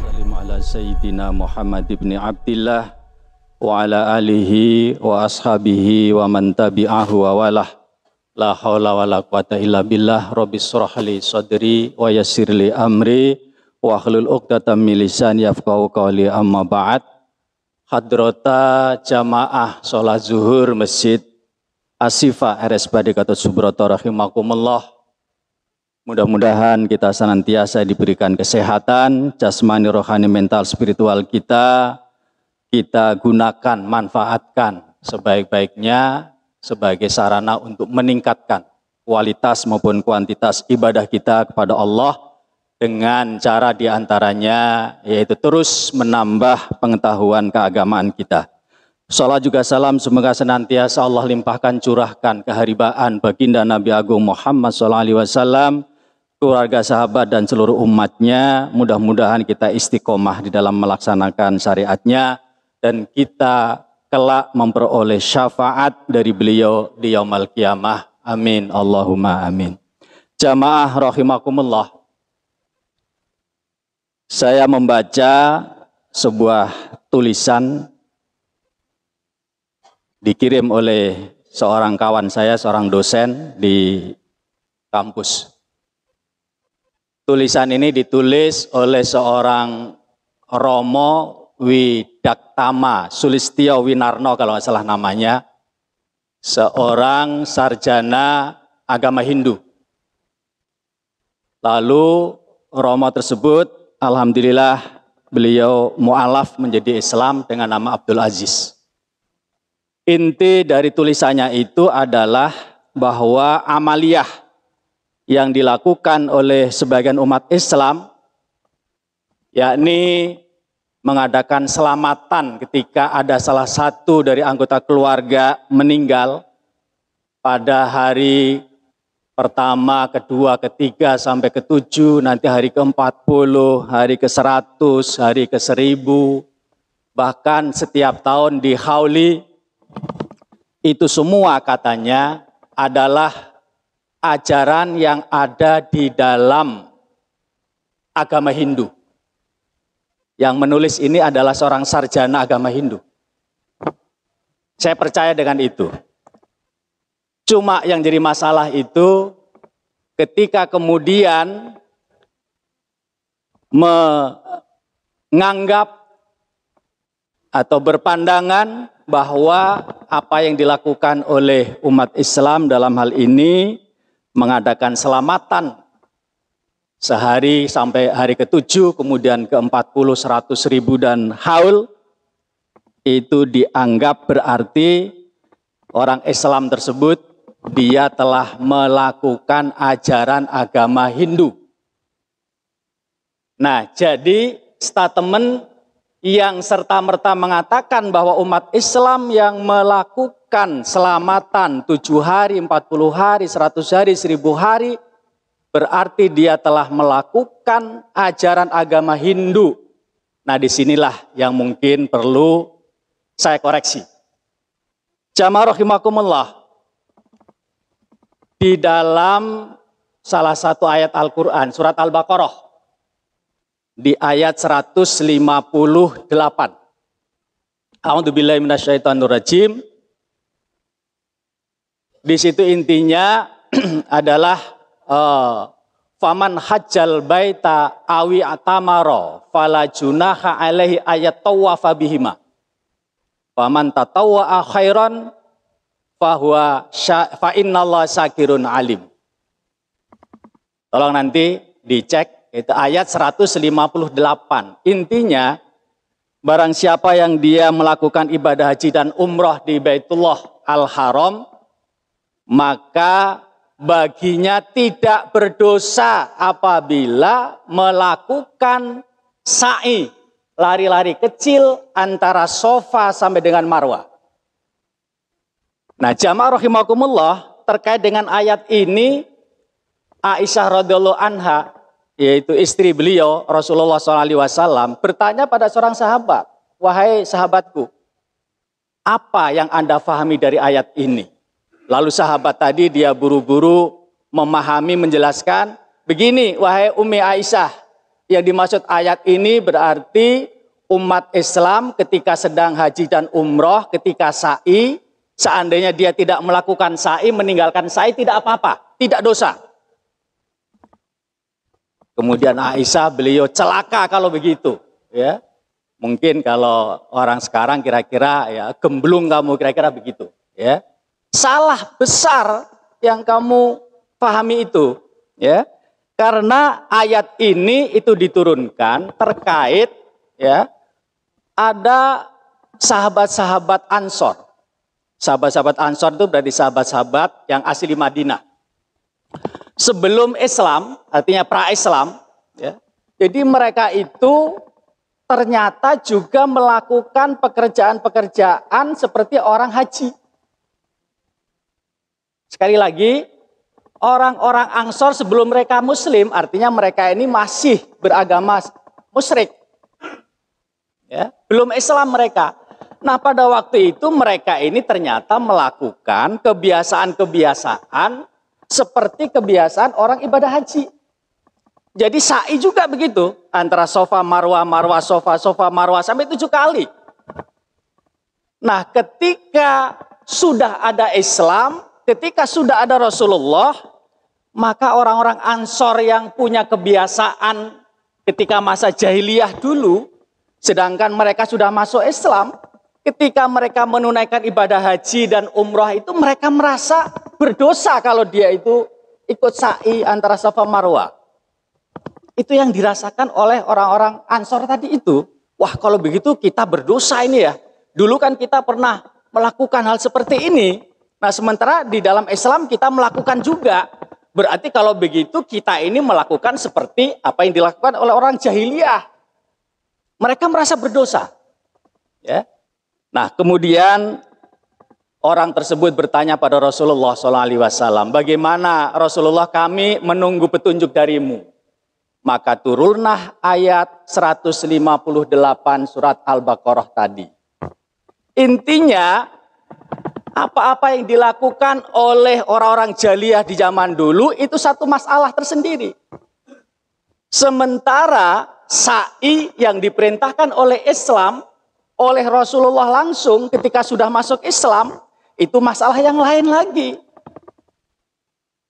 Salim ala Sayyidina Muhammad ibn Abdillah wa ala alihi wa ashabihi wa man tabi'ahu wa walah. La hawla wa la quwata illa billah. Rabbis shrah li sadri wa yassir li amri wa hlul 'uqdatam min lisani yafqahu qawli. Amma ba'd. Hadrata jamaah sholat zuhur Masjid Asyifa RSPAD Gatot Subroto rahimakumullah. Mudah-mudahan kita senantiasa diberikan kesehatan, jasmani, rohani, mental, spiritual kita gunakan, manfaatkan sebaik-baiknya sebagai sarana untuk meningkatkan kualitas maupun kuantitas ibadah kita kepada Allah dengan cara diantaranya yaitu terus menambah pengetahuan keagamaan kita. Salat juga salam semoga senantiasa Allah limpahkan, curahkan keharibaan baginda Nabi Agung Muhammad SAW, keluarga, sahabat, dan seluruh umatnya. Mudah-mudahan kita istiqomah di dalam melaksanakan syariatnya dan kita kelak memperoleh syafaat dari beliau di yaumul qiyamah. Amin. Allahumma amin. Jamaah rahimakumullah. Saya membaca sebuah tulisan dikirim oleh seorang kawan saya, seorang dosen di kampus. Tulisan ini ditulis oleh seorang Romo Widaktama Sulistyo Winarno kalau nggak salah namanya, seorang sarjana agama Hindu. Lalu Romo tersebut, alhamdulillah beliau mu'alaf menjadi Islam dengan nama Abdul Aziz. Inti dari tulisannya itu adalah bahwa amaliyah yang dilakukan oleh sebagian umat Islam, yakni mengadakan selamatan ketika ada salah satu dari anggota keluarga meninggal pada hari pertama, kedua, ketiga, sampai ke-7, nanti hari ke-40, hari ke-100, hari ke-1000, bahkan setiap tahun di Hauli. Itu semua katanya adalah ajaran yang ada di dalam agama Hindu. Yang menulis ini adalah seorang sarjana agama Hindu. Saya percaya dengan itu. Cuma yang jadi masalah itu ketika kemudian menganggap atau berpandangan bahwa apa yang dilakukan oleh umat Islam dalam hal ini mengadakan selamatan sehari sampai hari ke-7, kemudian ke-40, 100.000 dan haul, itu dianggap berarti orang Islam tersebut dia telah melakukan ajaran agama Hindu. Nah, jadi statement yang serta-merta mengatakan bahwa umat Islam yang melakukan selamatan 7 hari, 40 hari, 100 hari, 1000 hari, berarti dia telah melakukan ajaran agama Hindu. Nah, disinilah yang mungkin perlu saya koreksi. Jamaah rahimakumullah, di dalam salah satu ayat Al-Quran, surat Al-Baqarah, di ayat 158. A'udzubillahi minasyaitonirrajim. Di situ intinya adalah faman hajjal baita awi atamaro fala junaha alaihi ayat tawafa bihima. Faman tatawwa'a khairan fa innallaha syakirun alim. Tolong nanti dicek. Itu ayat 158. Intinya, barang siapa yang dia melakukan ibadah haji dan umrah di Baitullah Al-Haram, maka baginya tidak berdosa apabila melakukan sa'i, lari-lari kecil antara Safa sampai dengan Marwah. Nah, jamaah rahimakumullah, terkait dengan ayat ini, Aisyah radhiyallahu anha, yaitu istri beliau Rasulullah SAW, bertanya pada seorang sahabat, wahai sahabatku, apa yang Anda fahami dari ayat ini? Lalu sahabat tadi dia buru-buru memahami, menjelaskan, begini wahai Ummi Aisyah, yang dimaksud ayat ini berarti umat Islam ketika sedang haji dan umroh, ketika sa'i, seandainya dia tidak melakukan sa'i, meninggalkan sa'i tidak apa-apa, tidak dosa. Kemudian Aisyah, beliau celaka kalau begitu, ya. Mungkin kalau orang sekarang kira-kira ya gemblung kamu, kira-kira begitu, ya. Salah besar yang kamu pahami itu, ya. Karena ayat ini itu diturunkan terkait, ya, ada sahabat-sahabat Ansor. Sahabat-sahabat Ansor itu berarti sahabat-sahabat yang asli Madinah. Sebelum Islam, artinya pra-Islam, ya. Jadi mereka itu ternyata juga melakukan pekerjaan-pekerjaan seperti orang haji. Sekali lagi, orang-orang Ansor sebelum mereka Muslim, artinya mereka ini masih beragama musyrik. Ya, belum Islam mereka. Nah, pada waktu itu mereka ini ternyata melakukan kebiasaan-kebiasaan seperti kebiasaan orang ibadah haji. Jadi sa'i juga begitu, antara Safa Marwah, Marwah Safa, Safa Marwah sampai 7 kali. Nah, ketika sudah ada Islam, ketika sudah ada Rasulullah, maka orang-orang Ansor yang punya kebiasaan ketika masa jahiliyah dulu, sedangkan mereka sudah masuk Islam, ketika mereka menunaikan ibadah haji dan umroh itu mereka merasa berdosa kalau dia itu ikut sa'i antara Safa Marwah. Itu yang dirasakan oleh orang-orang Ansor tadi itu. Wah, kalau begitu kita berdosa ini ya. Dulu kan kita pernah melakukan hal seperti ini. Nah, sementara di dalam Islam kita melakukan juga. Berarti kalau begitu kita ini melakukan seperti apa yang dilakukan oleh orang jahiliyah. Mereka merasa berdosa. Ya. Nah, kemudian orang tersebut bertanya pada Rasulullah SAW, bagaimana Rasulullah, kami menunggu petunjuk darimu. Maka turunlah ayat 158 surat Al-Baqarah tadi. Intinya, apa-apa yang dilakukan oleh orang-orang jahiliyah di zaman dulu itu satu masalah tersendiri. Sementara sa'i yang diperintahkan oleh Islam, oleh Rasulullah langsung ketika sudah masuk Islam, itu masalah yang lain lagi.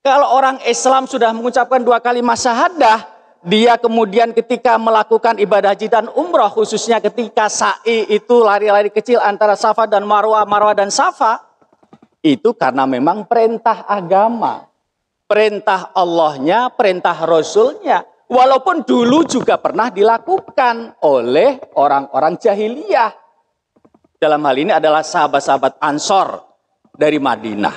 Kalau orang Islam sudah mengucapkan 2 kalimat syahadah, dia kemudian ketika melakukan ibadah haji dan umrah, khususnya ketika sa'i itu lari-lari kecil antara Safa dan Marwah, Marwah dan Safa, itu karena memang perintah agama. Perintah Allahnya, perintah Rasulnya. Walaupun dulu juga pernah dilakukan oleh orang-orang jahiliyah. Dalam hal ini adalah sahabat-sahabat Ansor dari Madinah.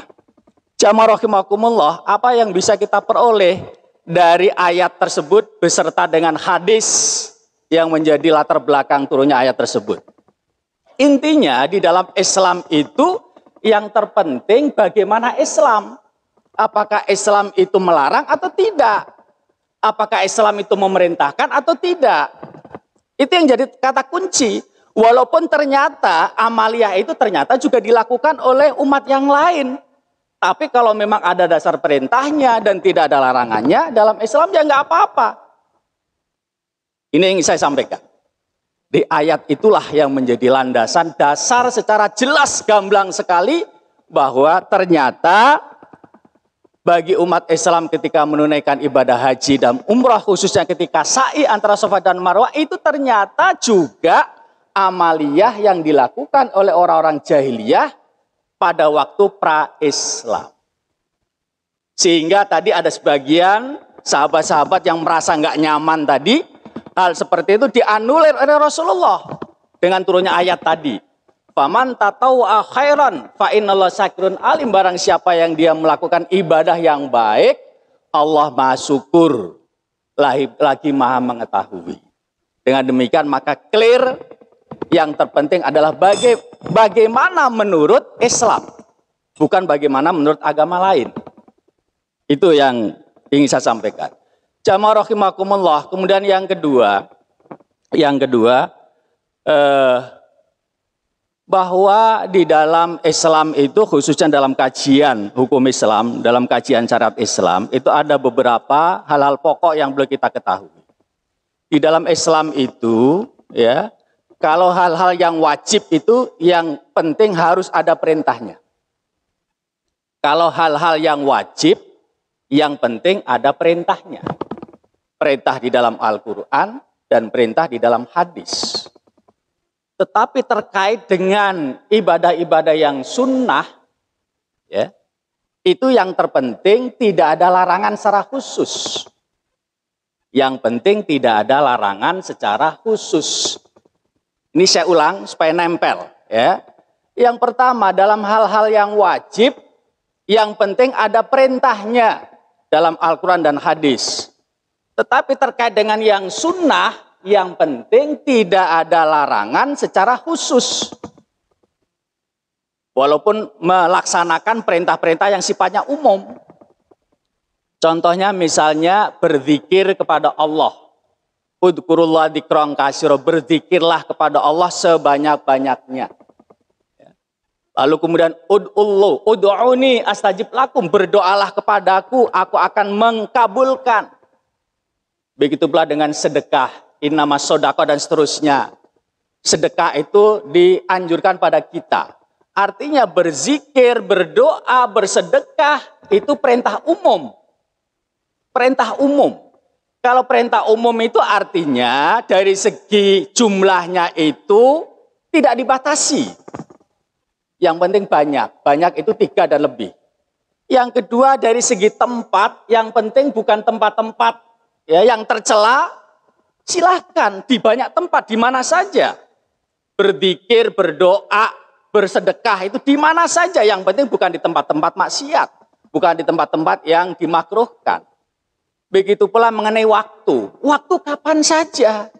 Jamaah rahimakumullah, apa yang bisa kita peroleh dari ayat tersebut beserta dengan hadis yang menjadi latar belakang turunnya ayat tersebut? Intinya di dalam Islam itu yang terpenting bagaimana Islam. Apakah Islam itu melarang atau tidak? Apakah Islam itu memerintahkan atau tidak? Itu yang jadi kata kunci. Walaupun ternyata amaliyah itu ternyata juga dilakukan oleh umat yang lain. Tapi kalau memang ada dasar perintahnya dan tidak ada larangannya, dalam Islam ya nggak apa-apa. Ini yang saya sampaikan. Di ayat itulah yang menjadi landasan dasar secara jelas gamblang sekali bahwa ternyata bagi umat Islam ketika menunaikan ibadah haji dan umrah, khususnya ketika sa'i antara Safa dan Marwah, itu ternyata juga amaliyah yang dilakukan oleh orang-orang jahiliyah pada waktu pra-Islam. Sehingga tadi ada sebagian sahabat-sahabat yang merasa nggak nyaman tadi, hal seperti itu dianulir oleh Rasulullah dengan turunnya ayat tadi. Faman tatawwa khairan fa innallaha syakirun alim, barang siapa yang dia melakukan ibadah yang baik, Allah Maha Syukur lagi Maha Mengetahui. Dengan demikian maka clear, yang terpenting adalah bagaimana menurut Islam, bukan bagaimana menurut agama lain. Itu yang ingin saya sampaikan. Jamaah rahimakumullah. Kemudian yang kedua, bahwa di dalam Islam itu, khususnya dalam kajian hukum Islam, dalam kajian syariat Islam, itu ada beberapa hal-hal pokok yang perlu kita ketahui. Di dalam Islam itu, ya, kalau hal-hal yang wajib itu yang penting harus ada perintahnya. Kalau hal-hal yang wajib, yang penting ada perintahnya. Perintah di dalam Al-Quran dan perintah di dalam hadis. Tetapi terkait dengan ibadah-ibadah yang sunnah, ya, itu yang terpenting tidak ada larangan secara khusus. Yang penting tidak ada larangan secara khusus. Ini saya ulang supaya nempel. Ya. Yang pertama, dalam hal-hal yang wajib, yang penting ada perintahnya dalam Al-Quran dan hadis. Tetapi terkait dengan yang sunnah, yang penting tidak ada larangan secara khusus. Walaupun melaksanakan perintah-perintah yang sifatnya umum. Contohnya misalnya berzikir kepada Allah. Udkurullah dzikran katsira, berzikirlah kepada Allah sebanyak-banyaknya. Lalu kemudian ud'uni astajib lakum, berdoalah kepadaku, aku akan mengkabulkan. Begitu pula dengan sedekah, innamas shadaqah dan seterusnya. Sedekah itu dianjurkan pada kita. Artinya berzikir, berdoa, bersedekah itu perintah umum. Perintah umum. Kalau perintah umum itu artinya dari segi jumlahnya itu tidak dibatasi. Yang penting banyak. Banyak itu 3 dan lebih. Yang kedua dari segi tempat, yang penting bukan tempat-tempat ya, yang tercela. Silahkan di banyak tempat, di mana saja. Berzikir, berdoa, bersedekah itu di mana saja. Yang penting bukan di tempat-tempat maksiat. Bukan di tempat-tempat yang dimakruhkan. Begitu pula mengenai waktu. Waktu kapan saja.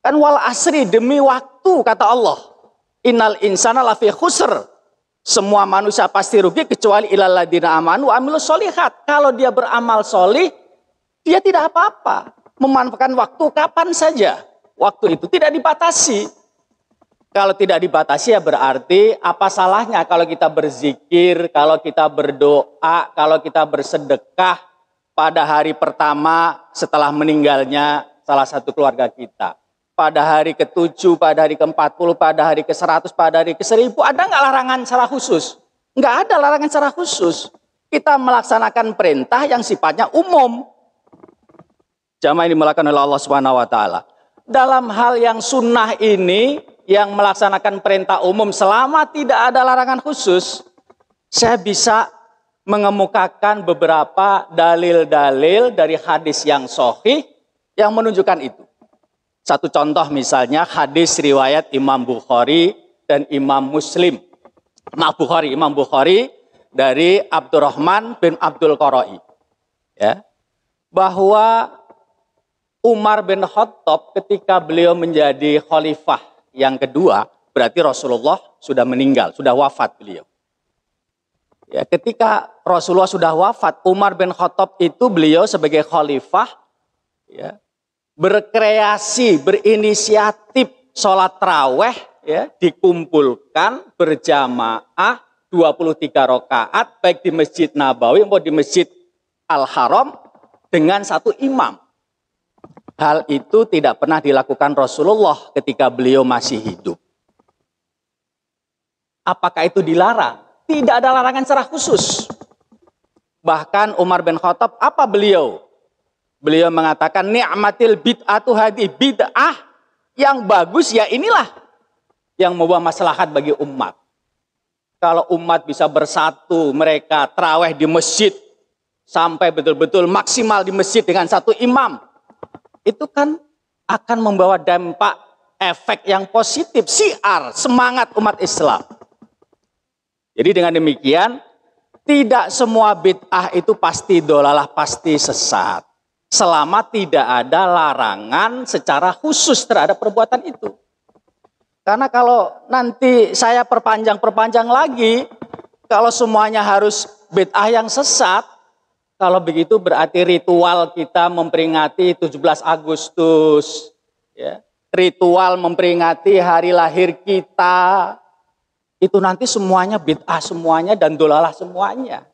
Kan wal asri, demi waktu kata Allah. Innal insana lafi khusr. Semua manusia pasti rugi kecuali ilal ladzina amanu wa amilus sholihat. Kalau dia beramal solih, dia tidak apa-apa. Memanfaatkan waktu kapan saja. Waktu itu tidak dibatasi. Kalau tidak dibatasi ya berarti apa salahnya kalau kita berzikir, kalau kita berdoa, kalau kita bersedekah pada hari pertama setelah meninggalnya salah satu keluarga kita. Pada hari ke-7, pada hari ke-40, pada hari ke-100, pada hari ke-1000, ada nggak larangan secara khusus? Nggak ada larangan secara khusus. Kita melaksanakan perintah yang sifatnya umum. Jamaah ini dimulakan oleh Allah Subhanahu wa taala. Dalam hal yang sunnah ini, yang melaksanakan perintah umum selama tidak ada larangan khusus, saya bisa mengemukakan beberapa dalil-dalil dari hadis yang sahih yang menunjukkan itu. Satu contoh misalnya hadis riwayat Imam Bukhari dan Imam Muslim. Imam Bukhari dari Abdurrahman bin Abdul Qara'i. Ya. Bahwa Umar bin Khattab ketika beliau menjadi khalifah yang kedua, berarti Rasulullah sudah meninggal, sudah wafat beliau. Ya, ketika Rasulullah sudah wafat, Umar bin Khattab itu beliau sebagai khalifah ya, berkreasi, berinisiatif sholat taraweh ya, dikumpulkan berjamaah 23 rakaat baik di Masjid Nabawi maupun di Masjid Al-Haram dengan satu imam. Hal itu tidak pernah dilakukan Rasulullah ketika beliau masih hidup. Apakah itu dilarang? Tidak ada larangan secara khusus. Bahkan Umar bin Khattab, apa beliau? Beliau mengatakan, ni'matil bid'atu hadi, bid'ah yang bagus ya inilah yang membawa maslahat bagi umat. Kalau umat bisa bersatu, mereka tarawih di masjid sampai betul-betul maksimal di masjid dengan satu imam, itu kan akan membawa dampak efek yang positif, syiar, semangat umat Islam. Jadi dengan demikian, tidak semua bid'ah itu pasti dolalah, pasti sesat. Selama tidak ada larangan secara khusus terhadap perbuatan itu. Karena kalau nanti saya perpanjang lagi, kalau semuanya harus bid'ah yang sesat, kalau begitu berarti ritual kita memperingati 17 Agustus, ya, ritual memperingati hari lahir kita, itu nanti semuanya bid'ah semuanya dan dolalah semuanya.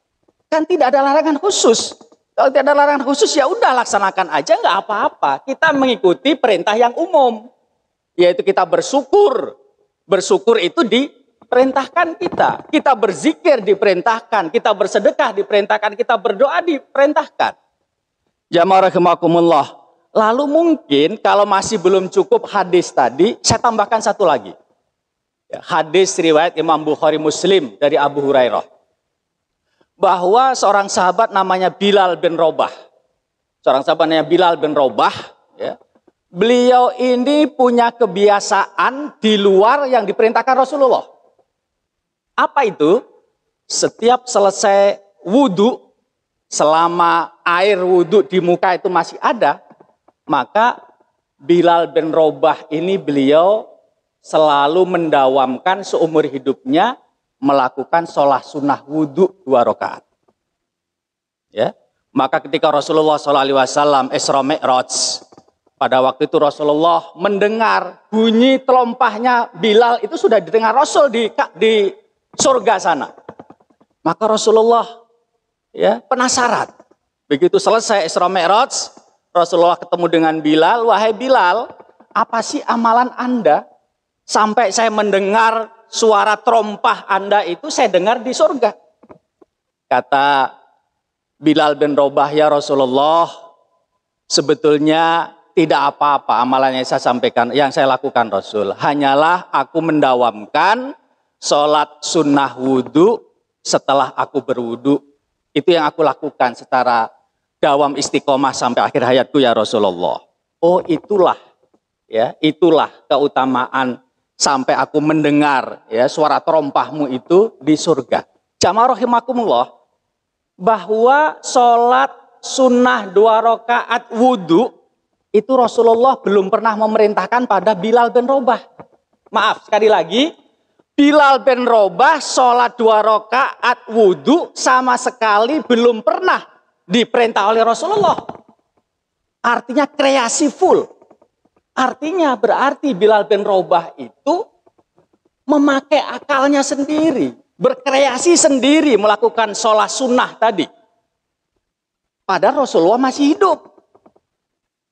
Kan tidak ada larangan khusus. Kalau tidak ada larangan khusus ya udah laksanakan aja nggak apa-apa. Kita mengikuti perintah yang umum, yaitu kita bersyukur. Bersyukur itu diperintahkan kita. Kita berzikir diperintahkan, kita bersedekah diperintahkan, kita berdoa diperintahkan. Jamaah rahimakumullah. Lalu mungkin kalau masih belum cukup hadis tadi, saya tambahkan satu lagi. Hadis riwayat Imam Bukhari Muslim dari Abu Hurairah. Bahwa seorang sahabat namanya Bilal bin Rabah. Seorang sahabat namanya Bilal bin Rabah. Ya, beliau ini punya kebiasaan di luar yang diperintahkan Rasulullah. Apa itu? Setiap selesai wudhu, selama air wudhu di muka itu masih ada, maka Bilal bin Rabah ini beliau selalu mendawamkan seumur hidupnya melakukan sholat sunnah wudhu 2 rakaat. Ya, maka ketika Rasulullah SAW Isra Mi'raj, pada waktu itu Rasulullah mendengar bunyi telompahnya Bilal itu sudah didengar Rasul di surga sana. Maka Rasulullah ya penasaran. Begitu selesai Isra Mi'raj, Rasulullah ketemu dengan Bilal, wahai Bilal, apa sih amalan Anda? Sampai saya mendengar suara terompah Anda itu saya dengar di surga. Kata Bilal bin Rabah, ya Rasulullah, sebetulnya tidak apa-apa amalan yang saya sampaikan, yang saya lakukan Rasul. Hanyalah aku mendawamkan sholat sunnah wudhu setelah aku berwudhu. Itu yang aku lakukan secara dawam istiqomah sampai akhir hayatku ya Rasulullah. Oh itulah keutamaan sampai aku mendengar ya suara terompahmu itu di surga. Jamaah rahimakumullah, bahwa sholat sunnah 2 rakaat wudhu itu Rasulullah belum pernah memerintahkan pada Bilal bin Rabah. Maaf sekali lagi, Bilal bin Rabah sholat 2 rakaat wudhu sama sekali belum pernah diperintah oleh Rasulullah. Artinya kreasi full. Artinya berarti Bilal bin Rabah itu memakai akalnya sendiri, berkreasi sendiri melakukan sholat sunnah tadi. Padahal Rasulullah masih hidup.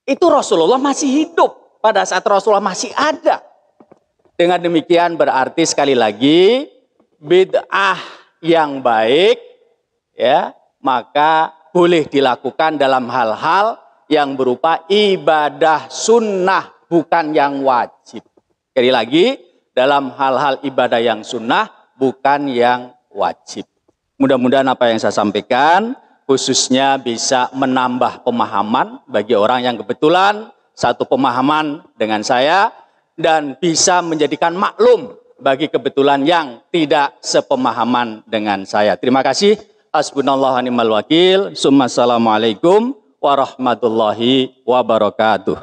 Itu Rasulullah masih hidup pada saat Rasulullah masih ada. Dengan demikian berarti sekali lagi bid'ah yang baik ya maka boleh dilakukan dalam hal-hal yang berupa ibadah sunnah, bukan yang wajib. Sekali lagi, dalam hal-hal ibadah yang sunnah, bukan yang wajib. Mudah-mudahan apa yang saya sampaikan, khususnya bisa menambah pemahaman bagi orang yang kebetulan satu pemahaman dengan saya, dan bisa menjadikan maklum bagi kebetulan yang tidak sepemahaman dengan saya. Terima kasih. Hasbunallahu wa ni'mal wakil. Assalamualaikum warahmatullahi wabarakatuh.